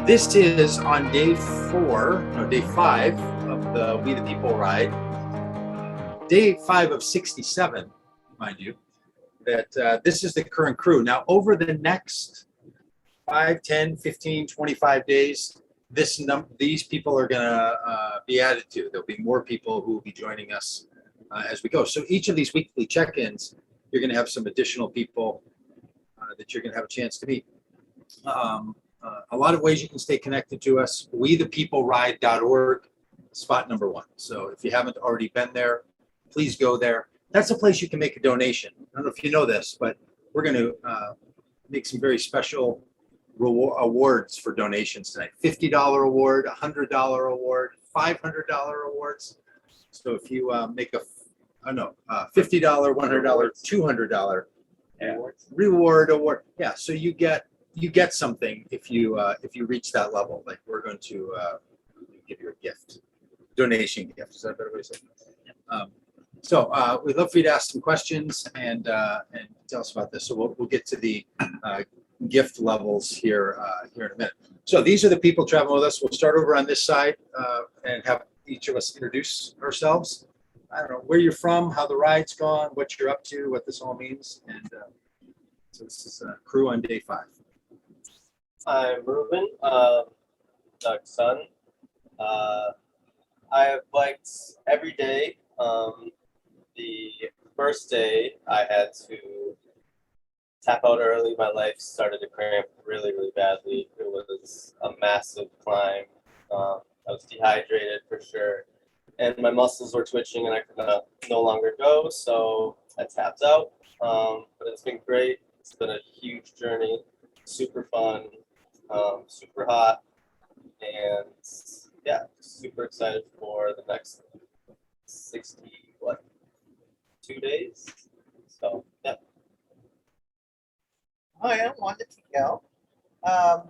This is on day 5 of the We the People ride. Day 5 of 67, mind you, that this is the current crew. Now, over the next 5, 10, 15, 25 days, these people are going to be added to. There'll be more people who will be joining us as we go. So each of these weekly check-ins, you're going to have some additional people that you're going to have a chance to meet. A lot of ways you can stay connected to us. WeThePeopleRide.org, spot number 1. So if you haven't already been there, please go there. That's a place you can make a donation. I don't know if you know this, but we're going to make some very special awards for donations tonight. $50 award, $100 award, $500 awards. So if you make $50, $100, $200 reward award. Yeah, so you get something if you reach that level. Like, we're going to give you a gift, donation gift. Is that a better way to say it? So we'd love for you to ask some questions and tell us about this. So we'll get to the gift levels here in a minute. So these are the people traveling with us. We'll start over on this side and have each of us introduce ourselves. I don't know where you're from, how the ride's gone, what you're up to, what this all means, and so this is a crew on day 5. I'm Ruben, Doug's son. I have biked every day. The first day I had to tap out early. My legs started to cramp really, really badly. It was a massive climb. I was dehydrated for sure. And my muscles were twitching and I could no longer go. So I tapped out. But it's been great. It's been a huge journey. Super fun. Super hot, and yeah, super excited for the next 2 days. So yeah. Hi, I'm Untitled. I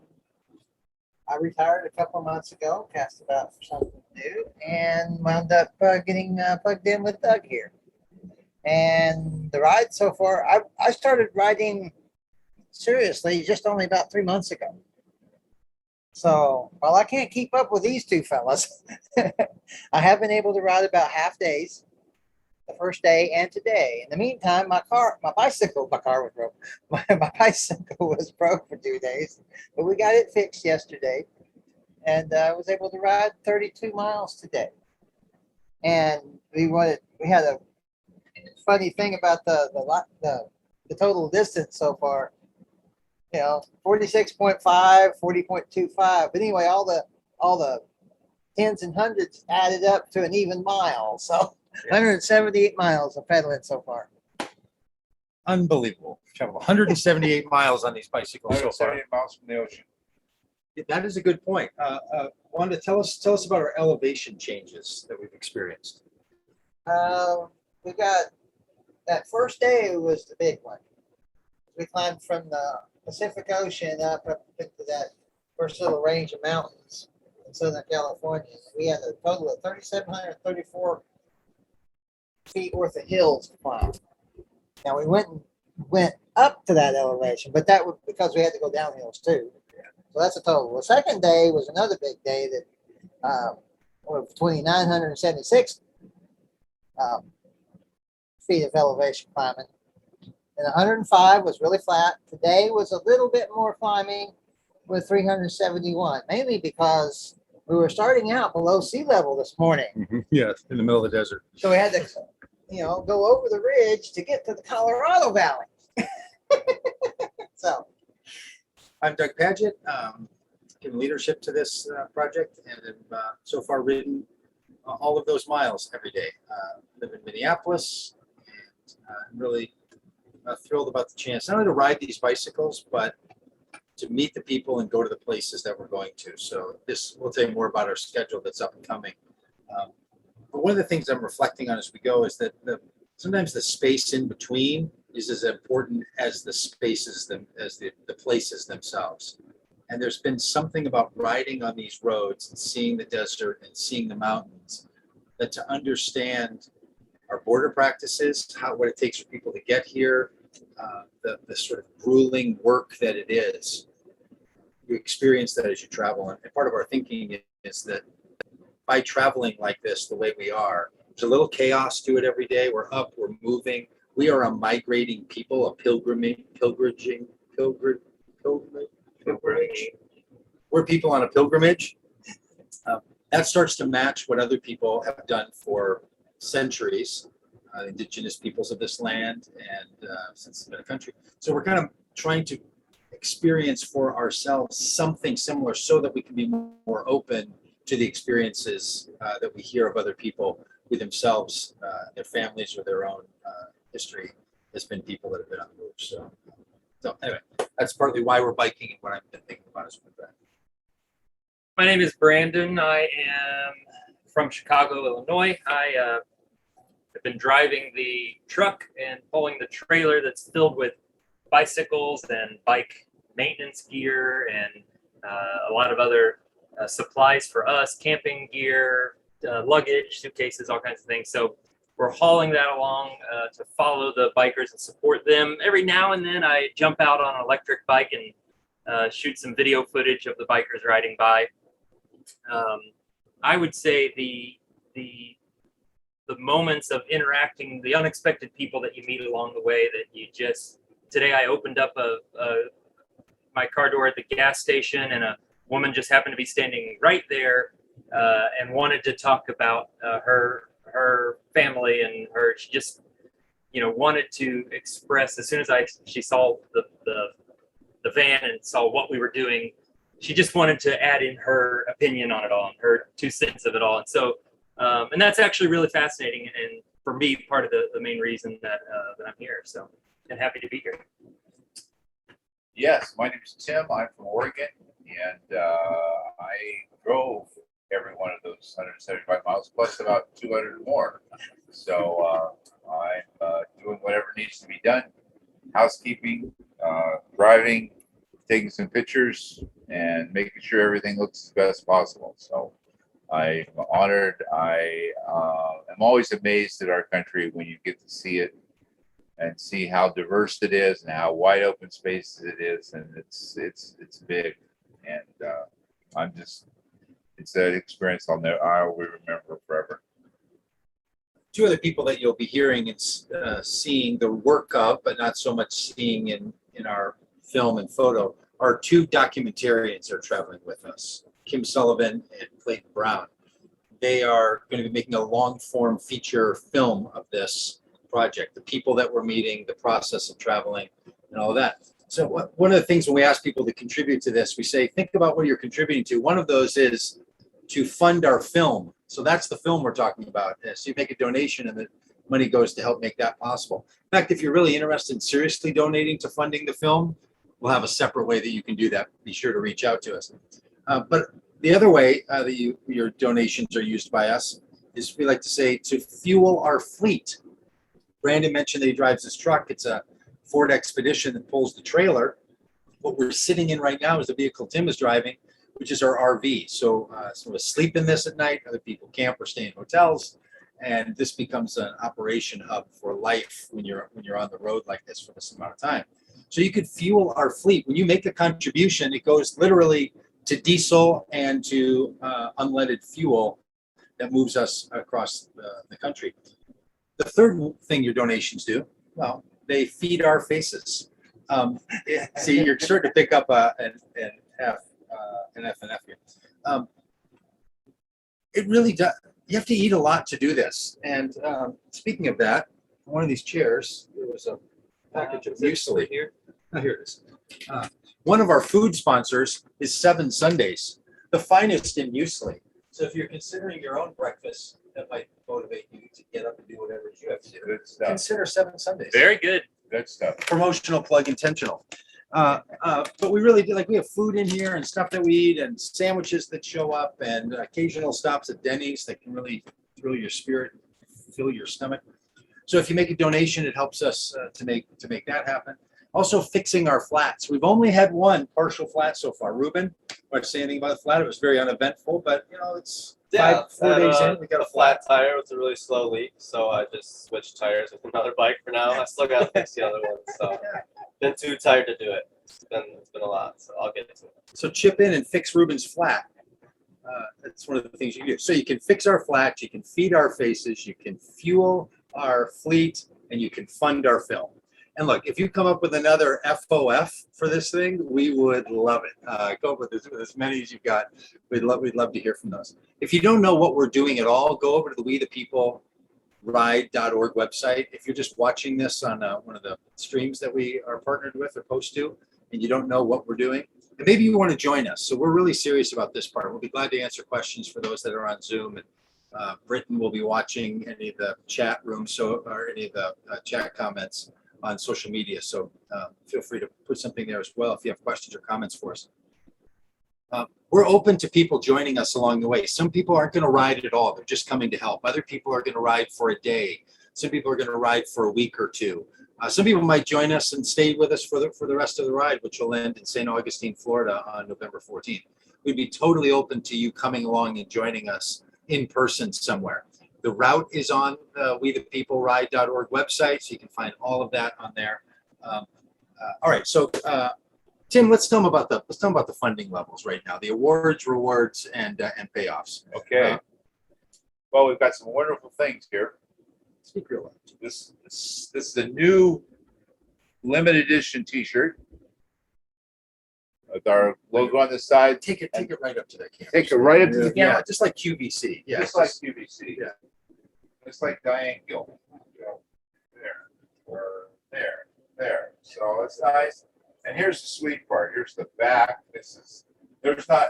retired a couple of months ago, cast about for something new, and wound up getting plugged in with Doug here. And the ride so far, I started riding seriously just only about 3 months ago. So while I can't keep up with these two fellas, I have been able to ride about half days, the first day and today. In the meantime, my car was broke. My bicycle was broke for 2 days, but we got it fixed yesterday, and I was able to ride 32 miles today. And we had a funny thing about the total distance so far. 46.5, 40.25. But anyway, all the tens and hundreds added up to an even mile. So 178 miles of pedaling so far. Unbelievable. Traveled 178 miles on these bicycles so far. 178 miles from the ocean. That is a good point. Wanda, tell us about our elevation changes that we've experienced. We got that first day was the big one. We climbed from the Pacific Ocean up into that first little range of mountains in Southern California. We had a total of 3,734 feet worth of hills to climb. Now we went up to that elevation, but that was because we had to go down hills too. So that's a total. The second day was another big day that was 2,976 feet of elevation climbing. And 105 was really flat. Today was a little bit more climbing with 371, mainly because we were starting out below sea level this morning. Yes, in the middle of the desert. So we had to, go over the ridge to get to the Colorado Valley. So I'm Doug Padgett, giving leadership to this project, and have so far ridden all of those miles every day. Live in Minneapolis, and I'm really thrilled about the chance not only to ride these bicycles, but to meet the people and go to the places that we're going to. So we'll tell you more about our schedule that's up and coming. But one of the things I'm reflecting on as we go is that sometimes the space in between is as important as the spaces, as the places themselves. And there's been something about riding on these roads and seeing the desert and seeing the mountains, that to understand our border practices, what it takes for people to get here, the sort of grueling work that it is, you experience that as you travel. And part of our thinking is that by traveling like this, the way we are, there's a little chaos to it every day. We're up, we're moving. We are a migrating people, a pilgrimage. We're people on a pilgrimage. That starts to match what other people have done for centuries, indigenous peoples of this land, and since it's been a country. So we're kind of trying to experience for ourselves something similar so that we can be more open to the experiences that we hear of other people who themselves, their families or their own history has been people that have been on the move. So anyway, that's partly why we're biking and what I've been thinking about is with that. My name is Brandon. I am from Chicago, Illinois. I have been driving the truck and pulling the trailer that's filled with bicycles and bike maintenance gear and a lot of other supplies for us, camping gear, luggage, suitcases, all kinds of things. So we're hauling that along to follow the bikers and support them. Every now and then I jump out on an electric bike and shoot some video footage of the bikers riding by. I would say the moments of interacting, the unexpected people that you meet along the way that you just, today I opened up my car door at the gas station and a woman just happened to be standing right there and wanted to talk about her family and she just, wanted to express as soon as she saw the van and saw what we were doing, she just wanted to add in her opinion on it all, her 2 cents of it all. And so, and that's actually really fascinating. And for me, part of the main reason that I'm here. So, and happy to be here. Yes, my name is Tim. I'm from Oregon, and I drove every one of those 175 miles, plus about 200 more. So I'm doing whatever needs to be done, housekeeping, driving, taking some pictures, and making sure everything looks as best possible. So I'm honored. I am always amazed at our country when you get to see it and see how diverse it is and how wide open spaces it is, and it's big. And it's an experience I will remember forever. 2 other people that you'll be hearing and seeing the work of, but not so much seeing in our film and photo, are 2 documentarians that are traveling with us, Kim Sullivan and Clayton Brown. They are going to be making a long-form feature film of this project, the people that we're meeting, the process of traveling, and all of that. So one of the things when we ask people to contribute to this, we say, think about what you're contributing to. One of those is to fund our film. So that's the film we're talking about. So you make a donation and the money goes to help make that possible. In fact, if you're really interested in seriously donating to funding the film, we'll have a separate way that you can do that. Be sure to reach out to us. But the other way that your donations are used by us is, we like to say, to fuel our fleet. Brandon mentioned that he drives this truck. It's a Ford Expedition that pulls the trailer. What we're sitting in right now is the vehicle Tim is driving, which is our RV. So we sleep in this at night. Other people camp or stay in hotels, and this becomes an operation hub for life when you're on the road like this for this amount of time. So you could fuel our fleet. When you make a contribution, it goes literally to diesel and to unleaded fuel that moves us across the country. The third thing your donations do, well, they feed our faces. See, you're starting to pick up an F and F here. It really does. You have to eat a lot to do this. And speaking of that, one of these chairs, there was a package of muesli here. Oh, here it is. One of our food sponsors is 7 Sundays, the finest in muesli. So if you're considering your own breakfast, that might motivate you to get up and do whatever you have to do. Good stuff. Consider 7 Sundays. Very good. Good stuff. Promotional plug intentional. But we really do, like, we have food in here and stuff that we eat and sandwiches that show up and occasional stops at Denny's that can really thrill your spirit, fill your stomach. So if you make a donation, it helps us to make that happen. Also fixing our flats. We've only had one partial flat so far. Ruben, want to say anything about the flat? It was very uneventful, but it's 4 days in. We got a flat tire with a really slow leak, so I just switched tires with another bike for now. I still got to fix the other one, so been too tired to do it. it's been a lot, so I'll get to it. So chip in and fix Ruben's flat. That's one of the things you do. So you can fix our flat, you can feed our faces, you can fuel our fleet, and you can fund our film. And look, if you come up with another FOF for this thing, we would love it. Go up with as many as you've got. We'd love to hear from those. If you don't know what we're doing at all, go over to the We the People Ride.org website. If you're just watching this on one of the streams that we are partnered with or post to, and you don't know what we're doing, and maybe you want to join us. So we're really serious about this part. We'll be glad to answer questions for those that are on Zoom. And Britton will be watching any of the chat rooms, or any of the chat comments on social media. So feel free to put something there as well if you have questions or comments for us. We're open to people joining us along the way. Some people aren't going to ride at all. They're just coming to help. Other people are going to ride for a day. Some people are going to ride for a week or two. Some people might join us and stay with us for the rest of the ride, which will end in St. Augustine, Florida on November 14th. We'd be totally open to you coming along and joining us in person somewhere. The route is on the WeThePeopleRide.org website, so you can find all of that on there. All right, so Tim, let's tell them about the funding levels right now, the awards, rewards, and payoffs. Okay. Well, we've got some wonderful things here. Speak real loud. This is a new limited edition T-shirt with our logo on the side. Take it right up to that camera. Take it right up to the camera. Yeah, just like QVC. Yeah, Just like QVC. Yeah. Just like Diane Gill. There. So it's nice. And here's the sweet part. Here's the back.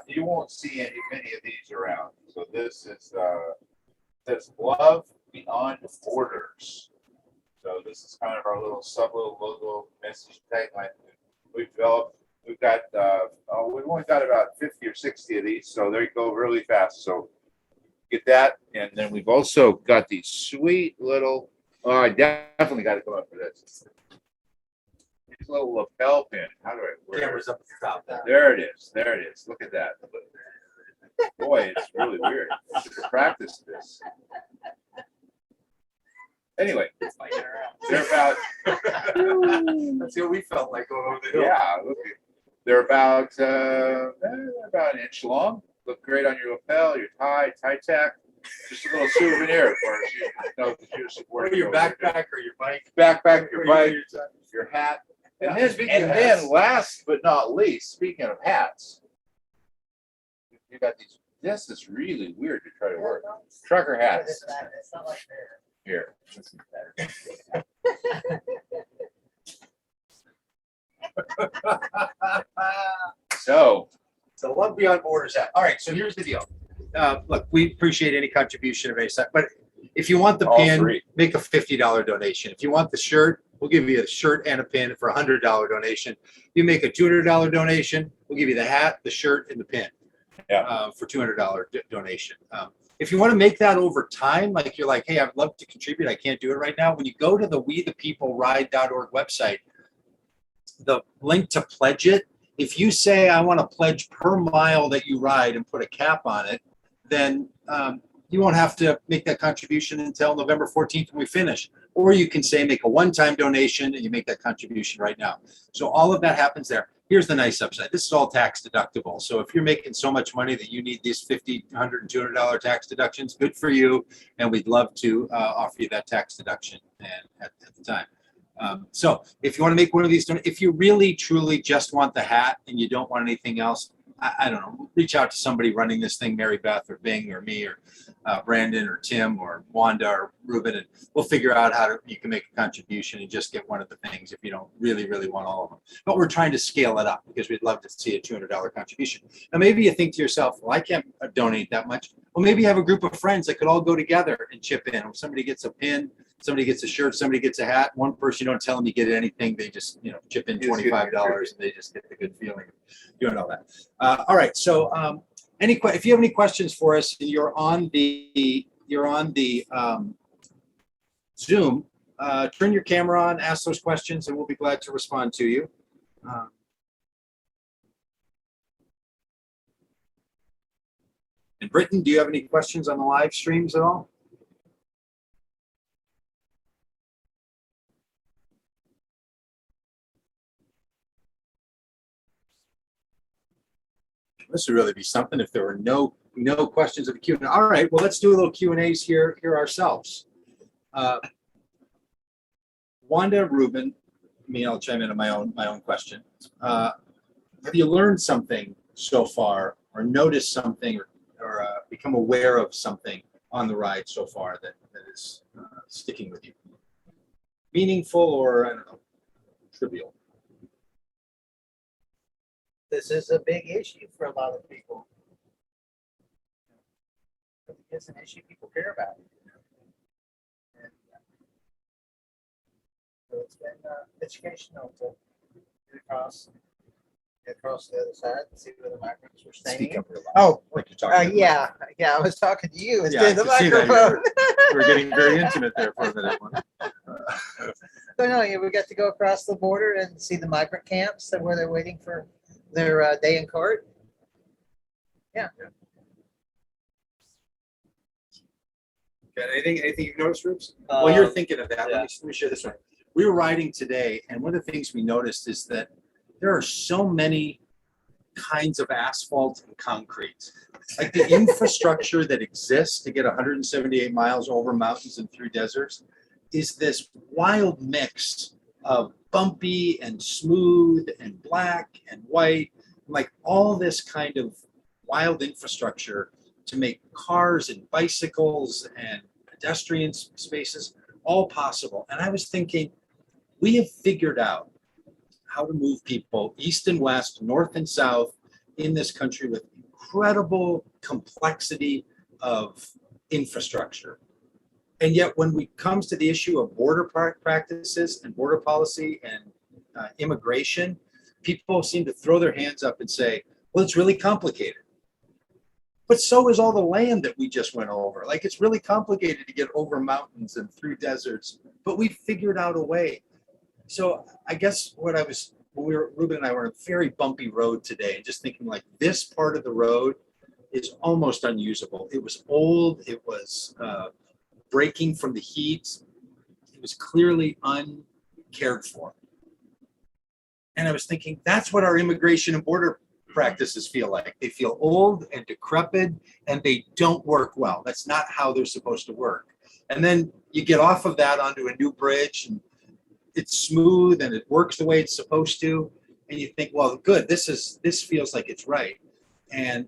You won't see many of these around. So this is says love beyond borders. So this is kind of our little logo message tagline we've developed. We've got we've only got about 50 or 60 of these, so they go really fast. So get that, and then we've also got these sweet little. Oh, I definitely got to go up for this. These little lapel pin. How do I wear Camera's up at the top. There it is. Look at that. Boy, it's really weird. I should practice this. Anyway, they're about. That's what we felt like going over the hill. Yeah, they're about an inch long. Look great on your lapel, your tie tack. Just a little souvenir for us. Because you're supporting Or your backpack or your bike. Backpack, your Or bike, your hat. And Yeah, then, speaking of hats. last but not least, speaking of hats, you got these. This is really weird to try to wear. Trucker hats. It's not like Here. This is better. So, So Love Beyond Borders hat. All right, so here's the deal. Look, we appreciate any contribution of any sort, but if you want the All pin, three. make a $50 donation. If you want the shirt, we'll give you a shirt and a pin for a $100 donation. You make a $200 donation, we'll give you the hat, the shirt, and the pin. Yeah. For $200 donation. If you want to make that over time, like you're like, hey, I'd love to contribute, I can't do it right now. When you go to the WeThePeopleRide.org website, the link to pledge it, if you say I want to pledge per mile that you ride and put a cap on it, then you won't have to make that contribution until November 14th when we finish. Or you can say make a one-time donation and you make that contribution right now. So all of that happens there. Here's the nice upside. This is all tax deductible. So if you're making so much money that you need these $50, $100, and $200 tax deductions, good for you. And we'd love to offer you that tax deduction at the time. So if you want to make one of these, if you really truly just want the hat and you don't want anything else, I don't know, reach out to somebody running this thing, Mary Beth or Bing or me or Brandon or Tim or Wanda or Ruben, and we'll figure out you can make a contribution and just get one of the things if you don't really want all of them. But we're trying to scale it up because we'd love to see a $200 contribution. Now maybe you think to yourself, well, I can't donate that much. Well, maybe you have a group of friends that could all go together and chip in. If somebody gets a pin, somebody gets a shirt, somebody gets a hat. One person, you don't tell them you get anything. They just, chip in $25 and they just get the good feeling of doing all that. All right. So if you have any questions for us, and you're on the Zoom, turn your camera on, ask those questions, and we'll be glad to respond to you. And Britton, do you have any questions on the live streams at all? This would really be something if there were no questions of the Q&A. All right, well, let's do a little Q&As here ourselves. Wanda, Ruben, me, I'll chime in on my own question. Have you learned something so far, or noticed something, or become aware of something on the ride so far that is sticking with you? Meaningful or, I don't know, trivial? This is a big issue for a lot of people. It's an issue people care about. And, so it's been educational to get across the other side and see where the migrants were staying. Speak up real loud. Oh, like you're talking. yeah. I was talking to you Yeah, instead of the I could see that. microphone. We're getting very intimate there for a minute. So no, yeah, we got to go across the border and see the migrant camps where they're waiting for their day in court. Yeah. Okay, anything you've noticed, Rubes? While you're thinking of that, yeah. let me share this one. We were riding today, and one of the things we noticed is that there are so many kinds of asphalt and concrete. Like the infrastructure that exists to get 178 miles over mountains and through deserts is this wild mix of bumpy and smooth and black and white, like all this kind of wild infrastructure to make cars and bicycles and pedestrian spaces all possible. And I was thinking, we have figured out how to move people east and west, north and south in this country with incredible complexity of infrastructure. And yet when it comes to the issue of border practices and border policy and immigration, people seem to throw their hands up and say, well, it's really complicated. But so is all the land that we just went over. Like, it's really complicated to get over mountains and through deserts, but we figured out a way. So I guess Ruben and I were on a very bumpy road today, and just thinking like this part of the road is almost unusable. It was old. It was breaking from the heat. It was clearly uncared for. And I was thinking, that's what our immigration and border practices feel like. They feel old and decrepit, and they don't work well. That's not how they're supposed to work. And then you get off of that onto a new bridge, and it's smooth and it works the way it's supposed to. And you think, well, good, this feels like it's right. And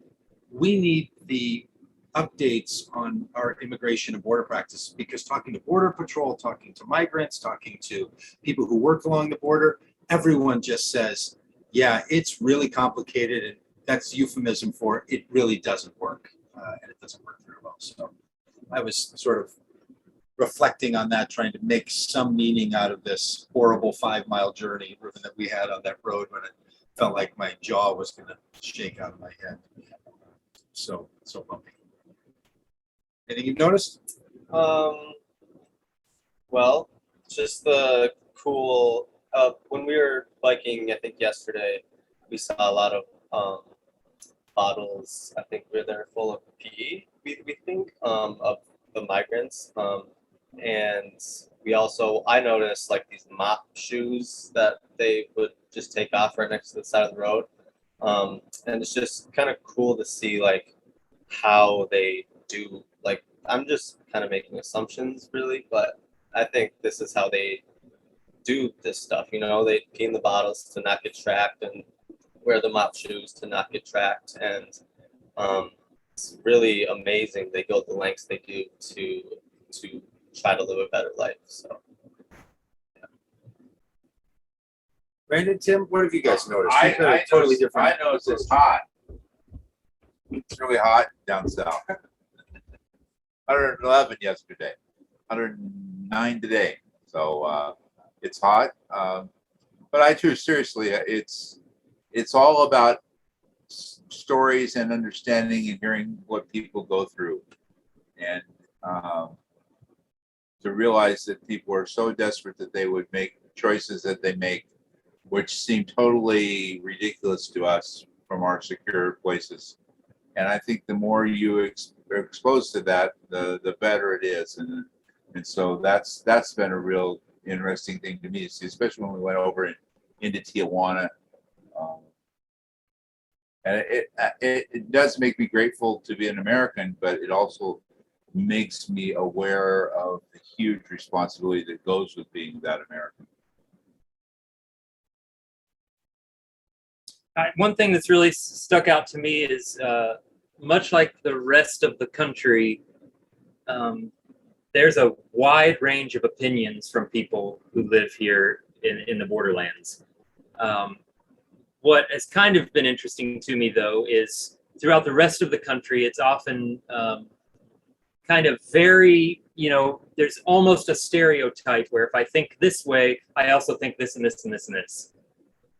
we need the updates on our immigration and border practices, because talking to Border Patrol, talking to migrants, talking to people who work along the border, everyone just says, yeah, it's really complicated, and that's euphemism for it really doesn't work, and it doesn't work very well. So I was sort of reflecting on that, trying to make some meaning out of this horrible 5-mile journey that we had on that road when it felt like my jaw was going to shake out of my head. So bumpy. Anything you've noticed? Well, just the cool. When we were biking, I think yesterday, we saw a lot of bottles. I think they're full of pee. We think of the migrants, and I noticed like these mop shoes that they would just take off right next to the side of the road, and it's just kind of cool to see like how they do. Like, I'm just kind of making assumptions, really, but I think this is how they do this stuff. They pee in the bottles to not get tracked, and wear the mop shoes to not get tracked. And it's really amazing they go the lengths they do to try to live a better life. So, yeah. Brandon, Tim, what have you guys noticed? I Totally different. I noticed it's hot. It's really hot down south. 111 yesterday, 109 today. So it's hot. But I too, seriously, it's all about stories and understanding and hearing what people go through, and to realize that people are so desperate that they would make choices that they make, which seem totally ridiculous to us from our secure places. And I think the more you are exposed to that, the better it is. And so that's been a real interesting thing to me, especially when we went over into Tijuana. And it does make me grateful to be an American, but it also makes me aware of the huge responsibility that goes with being that American. One thing that's really stuck out to me is much like the rest of the country, there's a wide range of opinions from people who live here in the borderlands. What has kind of been interesting to me, though, is throughout the rest of the country, it's often kind of very, there's almost a stereotype where if I think this way, I also think this and this and this and this.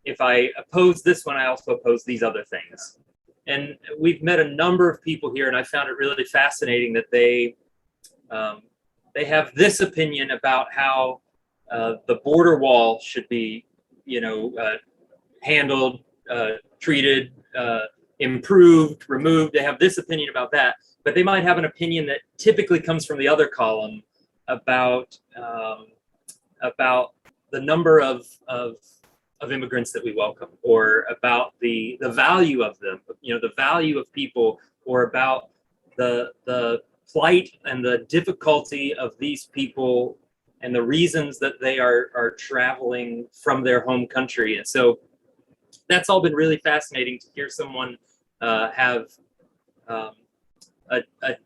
If I oppose this one, I also oppose these other things. And we've met a number of people here, and I found it really fascinating that they have this opinion about how the border wall should be, handled, treated, improved, removed. They have this opinion about that, but they might have an opinion that typically comes from the other column about the number of immigrants that we welcome, or about the value of them, the value of people, or about the plight and the difficulty of these people and the reasons that they are traveling from their home country. And so that's all been really fascinating to hear someone have a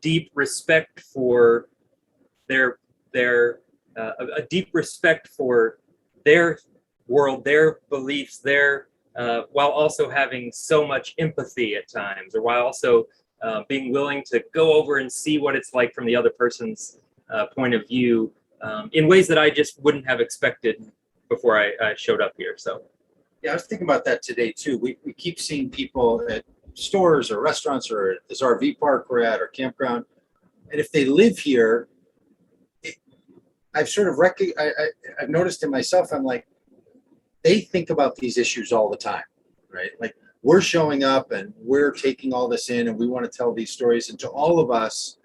deep respect for their world, their beliefs, while also having so much empathy at times, or while also being willing to go over and see what it's like from the other person's point of view, in ways that I just wouldn't have expected before I showed up here. So, yeah, I was thinking about that today too. We keep seeing people at stores or restaurants or at this RV park we're at or campground, and if they live here, I've sort of I've noticed in myself, I'm like, they think about these issues all the time, right? Like, we're showing up and we're taking all this in and we want to tell these stories. And to all of us,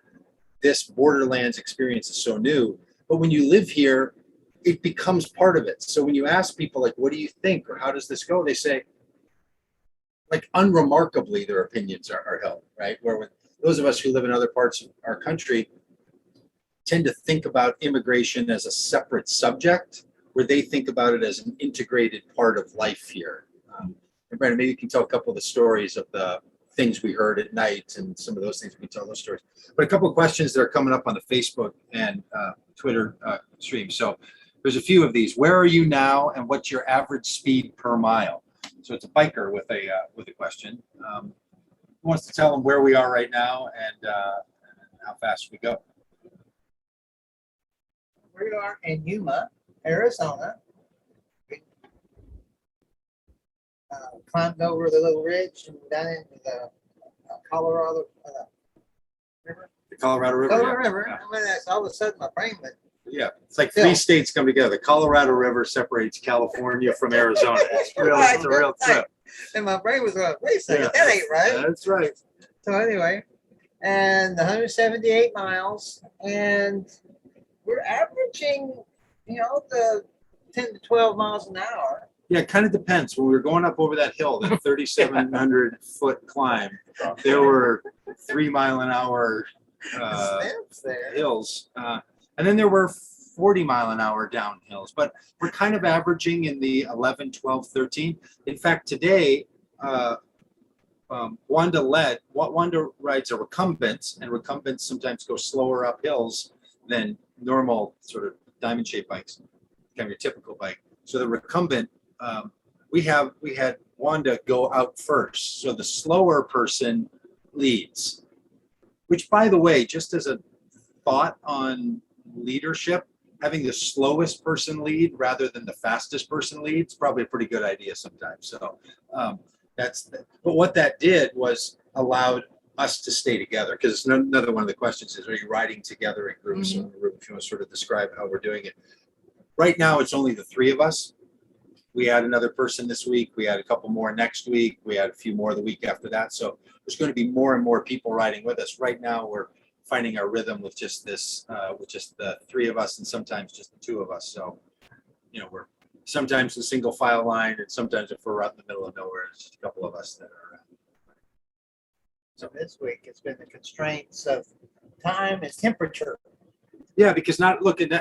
this Borderlands experience is so new. But when you live here, it becomes part of it. So when you ask people, like, what do you think, or how does this go? They say, like, unremarkably, their opinions are held, right? Where when those of us who live in other parts of our country tend to think about immigration as a separate subject, where they think about it as an integrated part of life here. And Brandon, maybe you can tell a couple of the stories of the things we heard at night and some of those things. We can tell those stories. But a couple of questions that are coming up on the Facebook and Twitter stream. So there's a few of these. Where are you now, and what's your average speed per mile? So it's a biker with a question. Who wants to tell them where we are right now and how fast we go? We are in Yuma, Arizona. We climbed over the little ridge and down into the Colorado River. The Colorado River. Colorado Yeah. River. Yeah. I mean, that's all of a sudden my brain went. Yeah, it's like three states come together. The Colorado River separates California from Arizona. It's a real trip. And my brain was going, wait a second, Yeah. that ain't right. That's right. So anyway, and 178 miles, and we're averaging, the 10 to 12 miles an hour. Yeah, it kind of depends. When we were going up over that hill, that 3,700 foot climb, there were 3 mile an hour Steps there. hills. And then there were 40 mile an hour downhills, but we're kind of averaging in the 11, 12, 13. In fact, today, Wanda rides a recumbent, and recumbents sometimes go slower up hills than normal sort of diamond shaped bikes, kind of your typical bike. So the recumbent, we had Wanda go out first. So the slower person leads, which, by the way, just as a thought on leadership, having the slowest person lead rather than the fastest person lead is probably a pretty good idea sometimes. So but what that did was allowed us to stay together, because another one of the questions is, are you riding together in groups? Mm-hmm. So if you want to sort of describe how we're doing it. Right now, it's only the three of us. We had another person this week. We had a couple more next week. We had a few more the week after that. So there's going to be more and more people riding with us. Right now, we're finding our rhythm with just this, with just the three of us, and sometimes just the two of us. So, we're sometimes a single file line, and sometimes if we're out in the middle of nowhere, it's just a couple of us that are So this week, it's been the constraints of time and temperature. Yeah, because not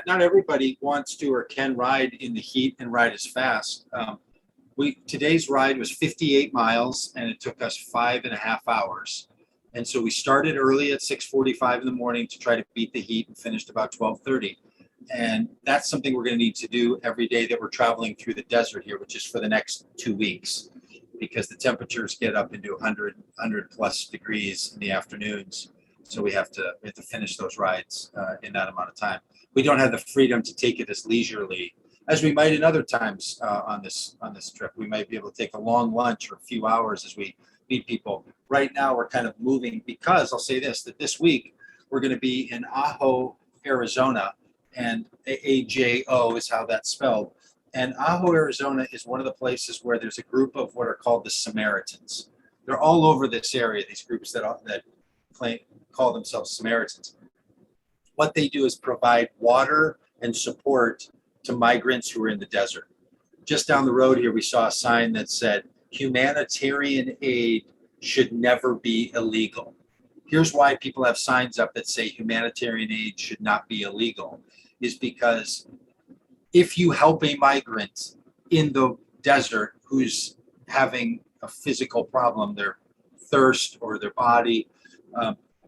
everybody wants to or can ride in the heat and ride as fast. Today's ride was 58 miles and it took us 5.5 hours. And so we started early at 6:45 in the morning to try to beat the heat and finished about 12:30. And that's something we're going to need to do every day that we're traveling through the desert here, which is for the next 2 weeks, because the temperatures get up into 100 plus degrees in the afternoons. So we have to finish those rides in that amount of time. We don't have the freedom to take it as leisurely as we might in other times on this trip. We might be able to take a long lunch or a few hours as we meet people. Right now, we're kind of moving because I'll say this, that this week we're going to be in Ajo, Arizona, and AJO is how that's spelled. And Ajo, Arizona is one of the places where there's a group of what are called the Samaritans. They're all over this area, these groups that call themselves Samaritans. What they do is provide water and support to migrants who are in the desert. Just down the road here, we saw a sign that said, humanitarian aid should never be illegal. Here's why people have signs up that say humanitarian aid should not be illegal, is because if you help a migrant in the desert who's having a physical problem, their thirst or their body,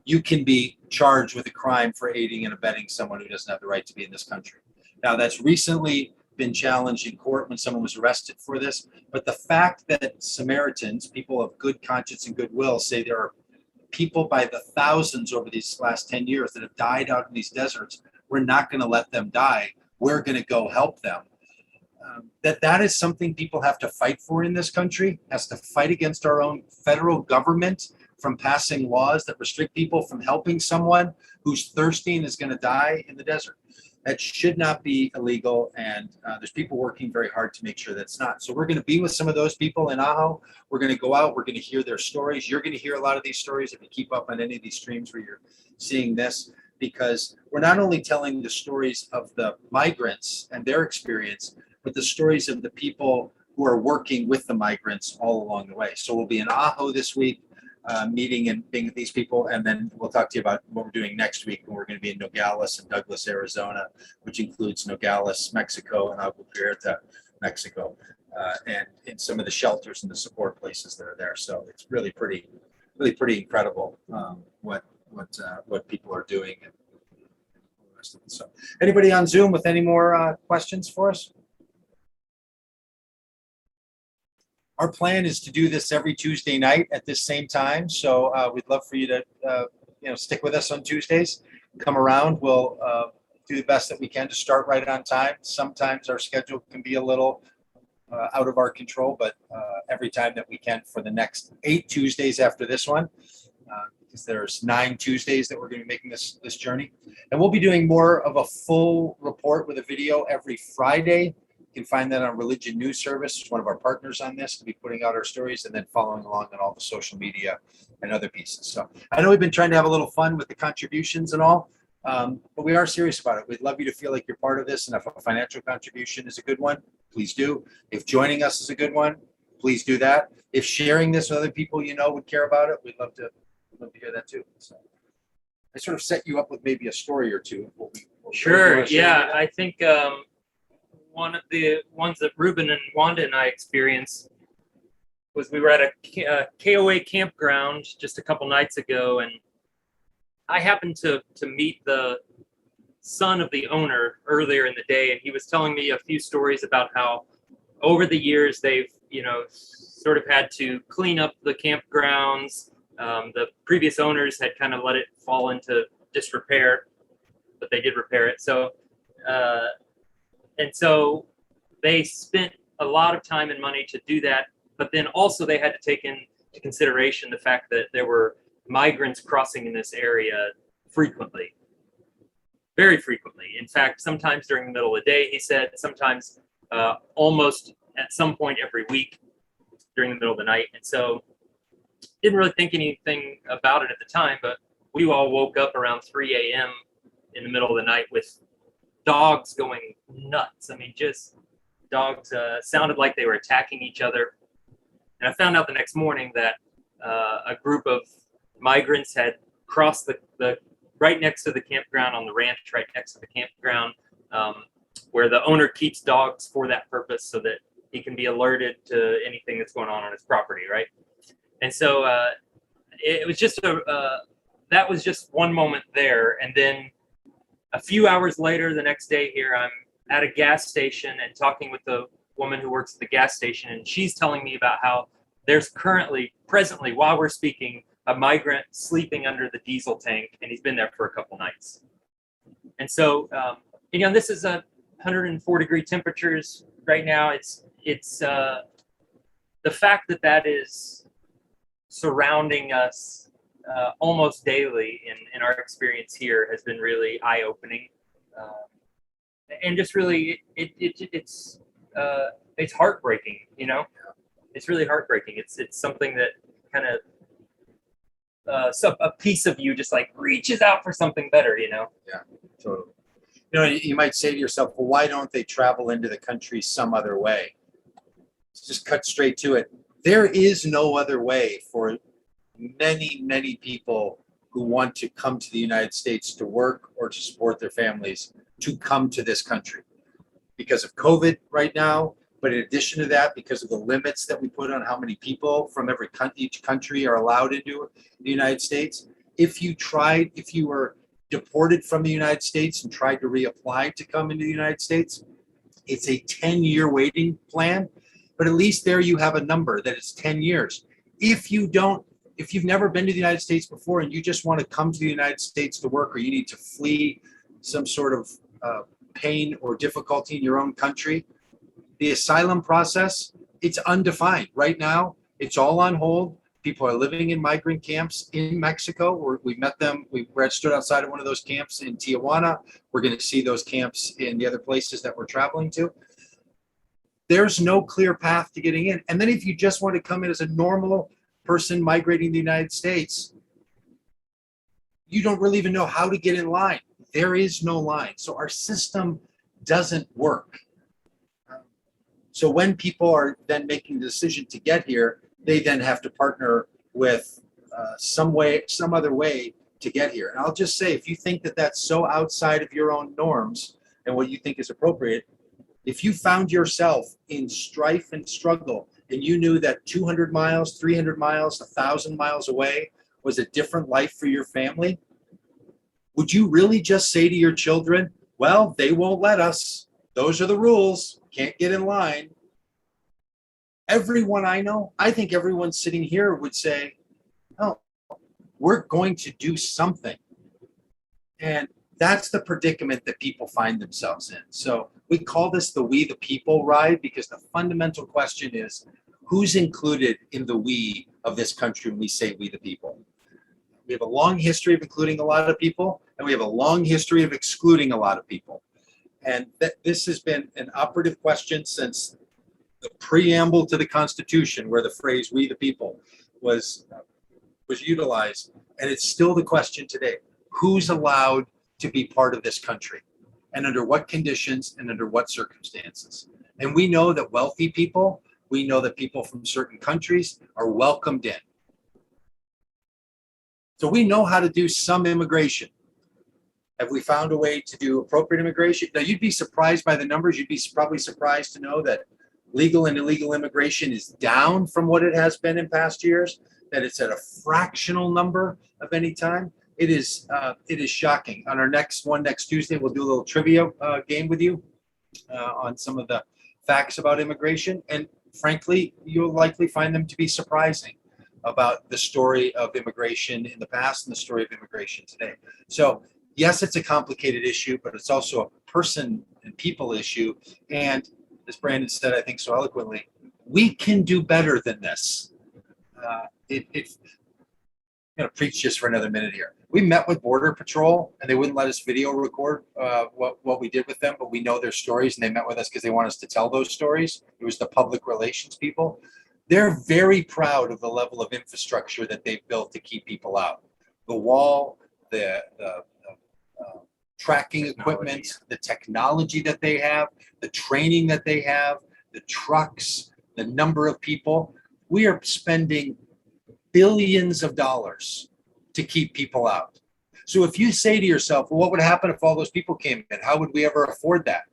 you can be charged with a crime for aiding and abetting someone who doesn't have the right to be in this country. Now, that's recently been challenged in court when someone was arrested for this, but the fact that Samaritans, people of good conscience and goodwill, say there are people by the thousands over these last 10 years that have died out in these deserts, we're not going to let them die. We're going to go help them. That is something people have to fight for in this country, has to fight against our own federal government from passing laws that restrict people from helping someone who's thirsty and is going to die in the desert. That should not be illegal, and there's people working very hard to make sure that's not. So we're going to be with some of those people in Ajo. We're going to go out. We're going to hear their stories. You're going to hear a lot of these stories if you keep up on any of these streams where you're seeing this, because we're not only telling the stories of the migrants and their experience, but the stories of the people who are working with the migrants all along the way. So we'll be in Ajo this week, meeting and being with these people, and then we'll talk to you about what we're doing next week when we're going to be in Nogales and Douglas, Arizona, which includes Nogales, Mexico, and Agua Prieta, Mexico, and in some of the shelters and the support places that are there. So it's really pretty incredible what people are doing. And all the rest of it. So, anybody on Zoom with any more questions for us? Our plan is to do this every Tuesday night at this same time. So we'd love for you to, stick with us on Tuesdays. Come around. We'll do the best that we can to start right on time. Sometimes our schedule can be a little out of our control, but every time that we can for the next 8 Tuesdays after this one, because there's 9 Tuesdays that we're going to be making this journey. And we'll be doing more of a full report with a video every Friday. You can find that on Religion News Service, one of our partners on this, to be putting out our stories and then following along on all the social media and other pieces. So I know we've been trying to have a little fun with the contributions and all, but we are serious about it. We'd love you to feel like you're part of this, and if a financial contribution is a good one, please do. If joining us is a good one, please do that. If sharing this with other people you know would care about it, we'd love to hear that too. So I sort of set you up with maybe a story or two. Sure. Yeah, I think one of the ones that Ruben and Wanda and I experienced was we were at a KOA campground just a couple nights ago, and I happened to meet the son of the owner earlier in the day, and he was telling me a few stories about how over the years they've sort of had to clean up the campgrounds. The previous owners had kind of let it fall into disrepair, but they did repair it. And so they spent a lot of time and money to do that, but then also they had to take into consideration the fact that there were migrants crossing in this area frequently, very frequently. In fact, sometimes during the middle of the day, he said, sometimes almost at some point every week during the middle of the night. And so didn't really think anything about it at the time, but we all woke up around 3 a.m. in the middle of the night with dogs going nuts. I mean, just dogs sounded like they were attacking each other. And I found out the next morning that a group of migrants had crossed the right next to the campground on the ranch, right next to the campground, where the owner keeps dogs for that purpose so that he can be alerted to anything that's going on his property, right? And so it was just that was just one moment there. And then a few hours later, the next day here, I'm at a gas station and talking with the woman who works at the gas station, and she's telling me about how there's presently, while we're speaking, a migrant sleeping under the diesel tank, and he's been there for a couple nights. And so, this is 104-degree temperatures right now. It's the fact that is surrounding us almost daily in our experience here has been really eye-opening, and just really it's heartbreaking. It's really heartbreaking. It's something that kind of a piece of you just like reaches out for something better. Yeah, totally. You might say to yourself, well, why don't they travel into the country some other way? Let's just cut straight to it. There is no other way for many, many people who want to come to the United States to work or to support their families to come to this country because of COVID right now. But in addition to that, because of the limits that we put on how many people from each country are allowed into the United States, if you were deported from the United States and tried to reapply to come into the United States, it's a 10-year waiting plan. But at least there you have a number that it's 10 years. If you've never been to the United States before and you just want to come to the United States to work, or you need to flee some sort of pain or difficulty in your own country, the asylum process, it's undefined. Right now, it's all on hold. People are living in migrant camps in Mexico. We met them. We stood outside of one of those camps in Tijuana. We're going to see those camps in the other places that we're traveling to. There's no clear path to getting in. And then if you just want to come in as a normal person migrating to the United States, you don't really even know how to get in line. There is no line. So our system doesn't work. So when people are then making the decision to get here, they then have to partner with some other way to get here. And I'll just say, if you think that that's so outside of your own norms and what you think is appropriate, if you found yourself in strife and struggle and you knew that 200 miles, 300 miles, 1,000 miles away was a different life for your family, would you really just say to your children, well, they won't let us. Those are the rules. Can't get in line. Everyone I know, I think everyone sitting here would say, oh, we're going to do something. And that's the predicament that people find themselves in. So we call this the We the People ride, because the fundamental question is, who's included in the we of this country when we say we the people? We have a long history of including a lot of people, and we have a long history of excluding a lot of people. And this has been an operative question since the preamble to the Constitution, where the phrase "we the people" was utilized, and it's still the question today: who's allowed to be part of this country, and under what conditions, and under what circumstances? And we know that wealthy people, we know that people from certain countries are welcomed in. So we know how to do some immigration. Have we found a way to do appropriate immigration? Now, you'd be surprised by the numbers. You'd be probably surprised to know that legal and illegal immigration is down from what it has been in past years, that it's at a fractional number of any time. It is shocking. On our next Tuesday, we'll do a little trivia game with you on some of the facts about immigration. And frankly, you'll likely find them to be surprising about the story of immigration in the past and the story of immigration today. So yes, it's a complicated issue, but it's also a person and people issue. And as Brandon said, I think so eloquently, we can do better than this. I'm going to preach just for another minute here. We met with Border Patrol, and they wouldn't let us video record what we did with them, but we know their stories, and they met with us because they want us to tell those stories. It was the public relations people. They're very proud of the level of infrastructure that they've built to keep people out. The wall, the tracking equipment, the technology that they have, the training that they have, the trucks, the number of people. We are spending billions of dollars to keep people out. So if you say to yourself, well, what would happen if all those people came in? How would we ever afford that?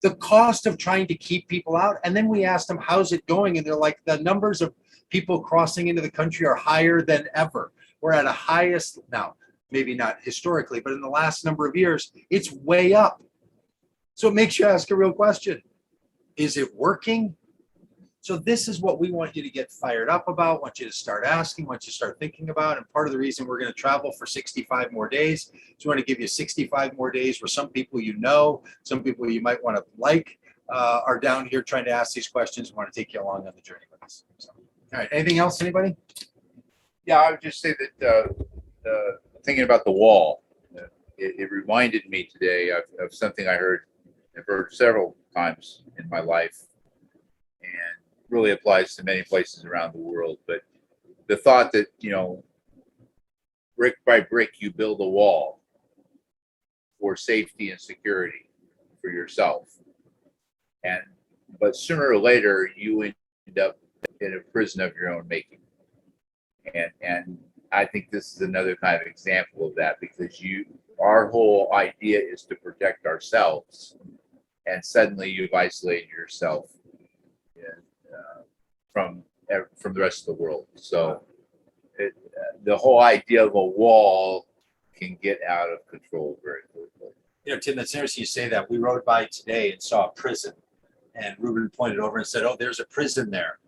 The cost of trying to keep people out. And then we asked them, how's it going? And they're like, the numbers of people crossing into the country are higher than ever. We're at a highest now, maybe not historically, but in the last number of years, it's way up. So it makes you ask a real question. Is it working? So this is what we want you to get fired up about, want you to start asking, want you to start thinking about. And part of the reason we're going to travel for 65 more days is we want to give you 65 more days where some people you know, some people you might want to like are down here trying to ask these questions. We want to take you along on the journey with us. So, all right. Anything else, anybody? Yeah, I would just say that thinking about the wall, it reminded me today of something I've heard several times in my life, and really applies to many places around the world. But the thought that, brick by brick, you build a wall for safety and security for yourself. But sooner or later, you end up in a prison of your own making. And I think this is another kind of example of that, because our whole idea is to protect ourselves, and suddenly you've isolated yourself from the rest of the world. So the whole idea of a wall can get out of control very quickly. Tim, that's interesting you say that. We rode by today and saw a prison, and Ruben pointed over and said, oh, there's a prison there.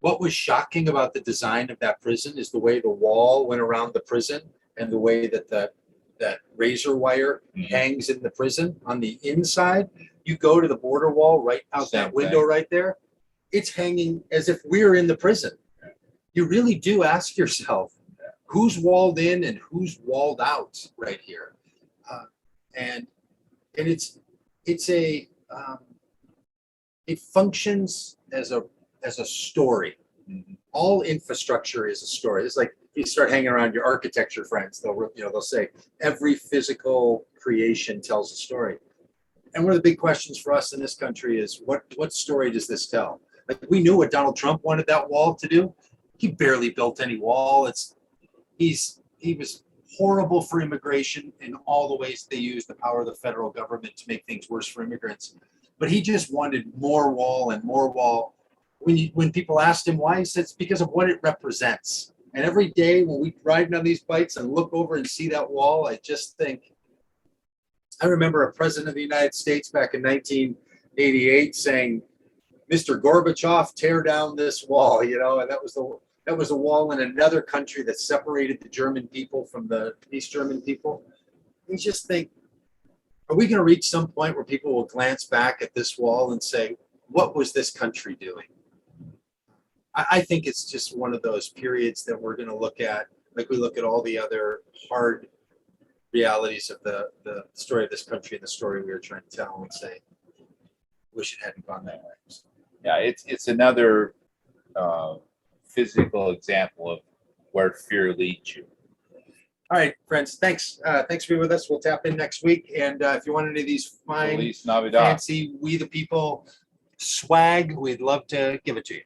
What was shocking about the design of that prison is the way the wall went around the prison, and the way that that razor wire hangs in the prison on the inside. You go to the border wall right out that window right there. It's hanging as if we're in the prison. You really do ask yourself, who's walled in and who's walled out right here? And it functions as a story. All infrastructure is a story. It's like you start hanging around your architecture friends, they'll say every physical creation tells a story. And one of the big questions for us in this country is what story does this tell? Like, we knew what Donald Trump wanted that wall to do. He barely built any wall. He was horrible for immigration in all the ways they use the power of the federal government to make things worse for immigrants. But he just wanted more wall and more wall. When people asked him why, he said it's because of what it represents. And every day when we ride on these bikes and look over and see that wall, I just think, I remember a president of the United States back in 1988 saying, Mr. Gorbachev, tear down this wall, and that was a wall in another country that separated the German people from the East German people. You just think, are we going to reach some point where people will glance back at this wall and say, what was this country doing? I think it's just one of those periods that we're going to look at, like we look at all the other hard realities of the story of this country and the story we were trying to tell, and say, wish it hadn't gone that way. So, yeah, it's another physical example of where fear leads you. All right, friends, thanks for being with us. We'll tap in next week, and if you want any of these fine, Feliz Navidad. fancy We the People swag, we'd love to give it to you.